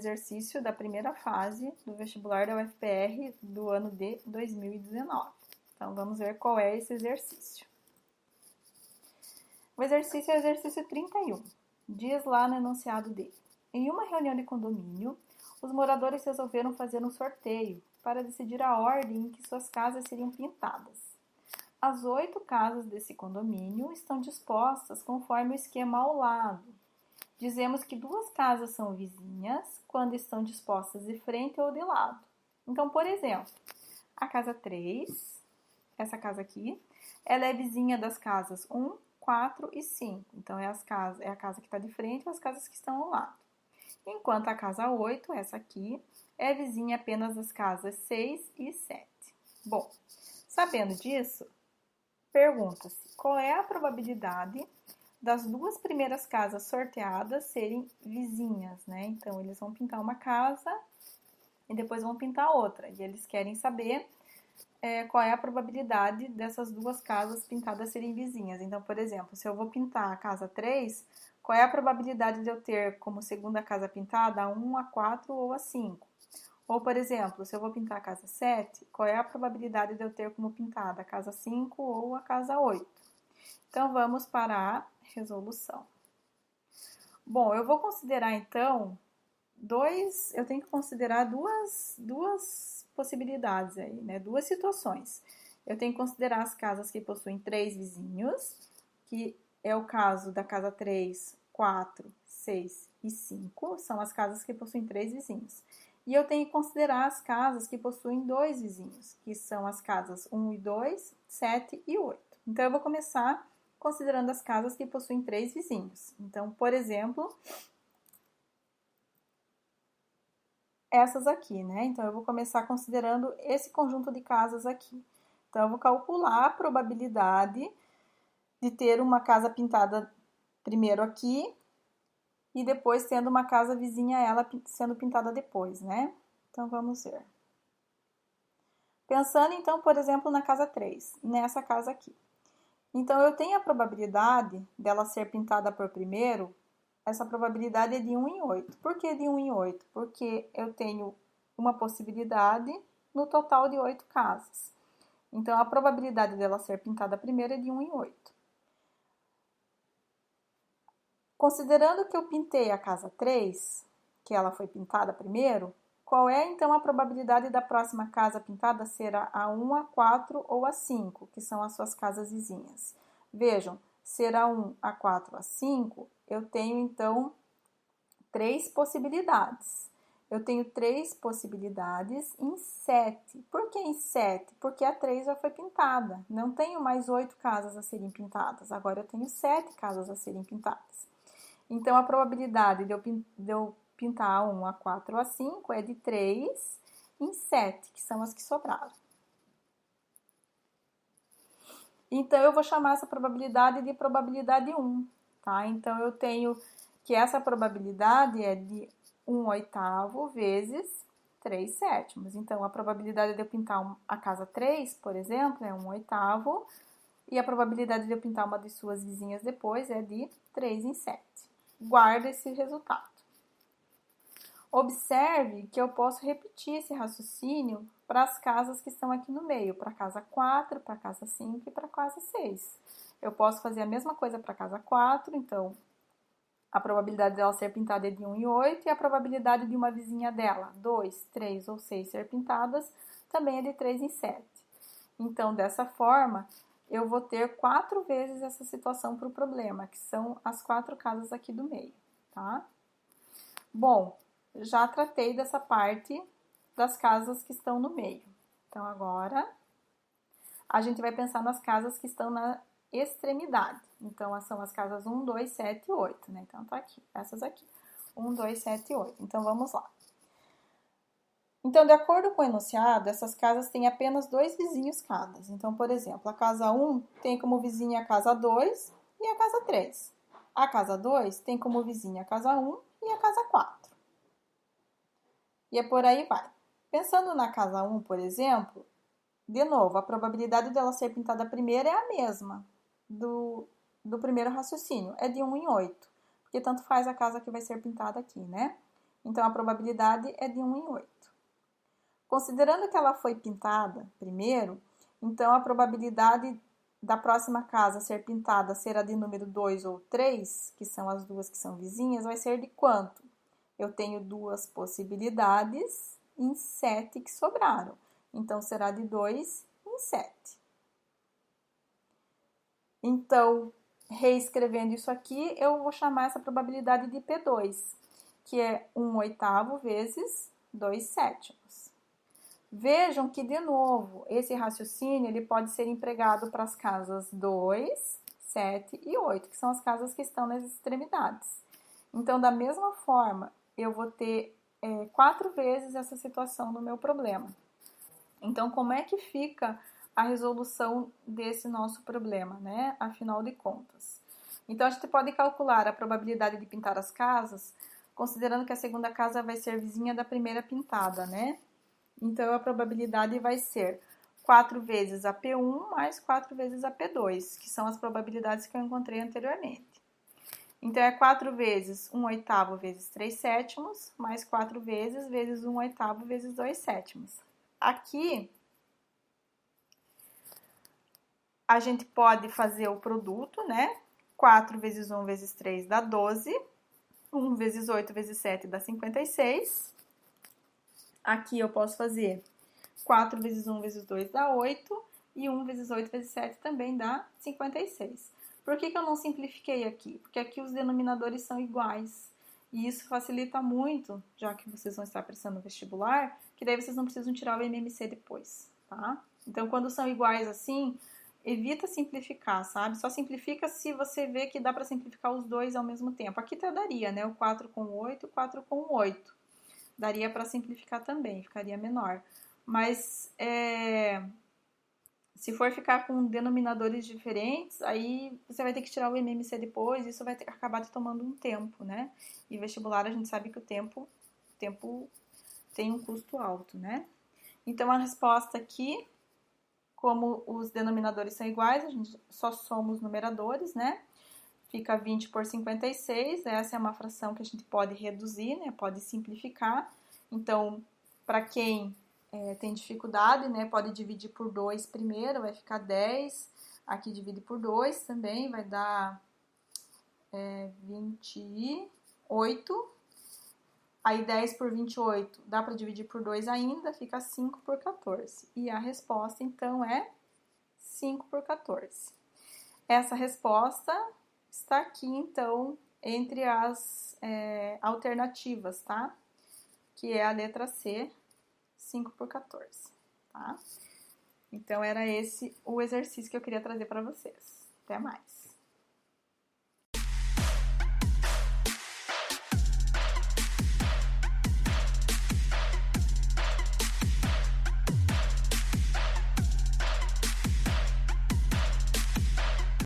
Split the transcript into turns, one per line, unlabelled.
exercício da primeira fase do vestibular da UFPR do ano de 2019. Então, vamos ver qual é esse exercício. O exercício é o exercício 31. Diz lá no enunciado dele. Em uma reunião de condomínio, os moradores resolveram fazer um sorteio para decidir a ordem em que suas casas seriam pintadas. As 8 casas desse condomínio estão dispostas conforme o esquema ao lado. Dizemos que 2 casas são vizinhas quando estão dispostas de frente ou de lado. Então, por exemplo, a casa 3, essa casa aqui, ela é vizinha das casas 1, 4 e 5. Então, é a casa que está de frente e as casas que estão ao lado. Enquanto a casa 8, essa aqui, é vizinha apenas das casas 6 e 7. Bom, sabendo disso, pergunta-se qual é a probabilidade das 2 primeiras casas sorteadas serem vizinhas, né? Então, eles vão pintar uma casa e depois vão pintar outra. E eles querem saber qual é a probabilidade dessas 2 casas pintadas serem vizinhas. Então, por exemplo, se eu vou pintar a casa 3, qual é a probabilidade de eu ter como segunda casa pintada a 1, a 4 ou a 5? Ou, por exemplo, se eu vou pintar a casa 7, qual é a probabilidade de eu ter como pintada a casa 5 ou a casa 8? Então, vamos para a resolução. Bom, eu vou considerar, então, eu tenho que considerar duas possibilidades aí, né? 2 situações. Eu tenho que considerar as casas que possuem 3 vizinhos, que é o caso da casa 3, 4, 6 e 5, são as casas que possuem 3 vizinhos. E eu tenho que considerar as casas que possuem 2 vizinhos, que são as casas 1 e 2, 7 e 8. Então, eu vou começar considerando as casas que possuem 3 vizinhos. Então, por exemplo, essas aqui, né? Então, eu vou começar considerando esse conjunto de casas aqui. Então, eu vou calcular a probabilidade de ter uma casa pintada primeiro aqui e depois tendo uma casa vizinha a ela sendo pintada depois, né? Então, vamos ver. Pensando, então, por exemplo, na casa 3, nessa casa aqui. Então, eu tenho a probabilidade dela ser pintada por primeiro, essa probabilidade é de 1 em 8. Por que de 1 em 8? Porque eu tenho uma possibilidade no total de 8 casas. Então, a probabilidade dela ser pintada primeiro é de 1 em 8. Considerando que eu pintei a casa 3, que ela foi pintada primeiro, qual é, então, a probabilidade da próxima casa pintada ser a 1, a 4 ou a 5, que são as suas casas vizinhas? Vejam, ser a 1, a 4, a 5, eu tenho, então, 3 possibilidades. Eu tenho 3 possibilidades em 7. Por que em 7? Porque a 3 já foi pintada. Não tenho mais 8 casas a serem pintadas. Agora eu tenho 7 casas a serem pintadas. Então, a probabilidade de eu pintar a 1, a 4 ou a 5 é de 3 em 7, que são as que sobraram. Então, eu vou chamar essa probabilidade de probabilidade 1, tá? Então, eu tenho que essa probabilidade é de 1/8 vezes 3/7. Então, a probabilidade de eu pintar a casa 3, por exemplo, é 1/8, e a probabilidade de eu pintar uma de suas vizinhas depois é de 3 em 7. Guarda esse resultado. Observe que eu posso repetir esse raciocínio para as casas que estão aqui no meio, para a casa 4, para a casa 5 e para a casa 6. Eu posso fazer a mesma coisa para a casa 4, então a probabilidade dela ser pintada é de 1 em 8 e a probabilidade de uma vizinha dela, 2, 3 ou 6 ser pintadas, também é de 3 em 7. Então, dessa forma, eu vou ter 4 vezes essa situação para o problema, que são as 4 casas aqui do meio, tá? Bom, já tratei dessa parte das casas que estão no meio. Então, agora, a gente vai pensar nas casas que estão na extremidade. Então, são as casas 1, 2, 7 e 8, né? Então, tá aqui, essas aqui. 1, 2, 7 e 8. Então, vamos lá. Então, de acordo com o enunciado, essas casas têm apenas 2 vizinhos cada. Então, por exemplo, a casa 1 tem como vizinha a casa 2 e a casa 3. A casa 2 tem como vizinha a casa 1 e a casa 4. E por aí vai. Pensando na casa 1, por exemplo, de novo, a probabilidade dela ser pintada primeiro é a mesma do primeiro raciocínio, é de 1 em 8, porque tanto faz a casa que vai ser pintada aqui, né? Então, a probabilidade é de 1 em 8. Considerando que ela foi pintada primeiro, então a probabilidade da próxima casa ser pintada ser a de número 2 ou 3, que são as duas que são vizinhas, vai ser de quanto? Eu tenho duas possibilidades em 7 que sobraram. Então, será de 2 em 7. Então, reescrevendo isso aqui, eu vou chamar essa probabilidade de P2, que é 1/8 vezes 2/7. Vejam que, de novo, esse raciocínio ele pode ser empregado para as casas 2, 7 e 8, que são as casas que estão nas extremidades. Então, da mesma forma, eu vou ter 4 vezes essa situação no meu problema. Então, como é que fica a resolução desse nosso problema, né? Afinal de contas. Então, a gente pode calcular a probabilidade de pintar as casas, considerando que a segunda casa vai ser vizinha da primeira pintada, né? Então, a probabilidade vai ser 4 vezes a P1 mais 4 vezes a P2, que são as probabilidades que eu encontrei anteriormente. Então, é 4 vezes 1/8 vezes 3/7, mais 4 vezes 1/8 vezes 2/7. Aqui, a gente pode fazer o produto, né? 4 vezes 1 vezes 3 dá 12. 1 vezes 8 vezes 7 dá 56. Aqui eu posso fazer 4 vezes 1 vezes 2 dá 8. E 1 vezes 8 vezes 7 também dá 56. Por que eu não simplifiquei aqui? Porque aqui os denominadores são iguais. E isso facilita muito, já que vocês vão estar prestando vestibular, que daí vocês não precisam tirar o MMC depois, tá? Então, quando são iguais assim, evita simplificar, sabe? Só simplifica se você vê que dá para simplificar os dois ao mesmo tempo. Aqui até daria, né? O 4 com 8, o 4 com 8. Daria para simplificar também, ficaria menor. Mas, se for ficar com denominadores diferentes, aí você vai ter que tirar o MMC depois, isso vai acabar te tomando um tempo, né? E vestibular, a gente sabe que o tempo tem um custo alto, né? Então, a resposta aqui, como os denominadores são iguais, a gente só soma os numeradores, né? Fica 20 por 56, essa é uma fração que a gente pode reduzir, né? Pode simplificar. Então, para quem tem dificuldade, né? Pode dividir por 2 primeiro, vai ficar 10. Aqui divide por 2 também, vai dar 28. Aí 10 por 28 dá para dividir por 2 ainda, fica 5 por 14. E a resposta, então, é 5 por 14. Essa resposta está aqui, então, entre as alternativas, tá? Que é a letra C, 5 por 14, tá? Então, era esse o exercício que eu queria trazer para vocês. Até mais!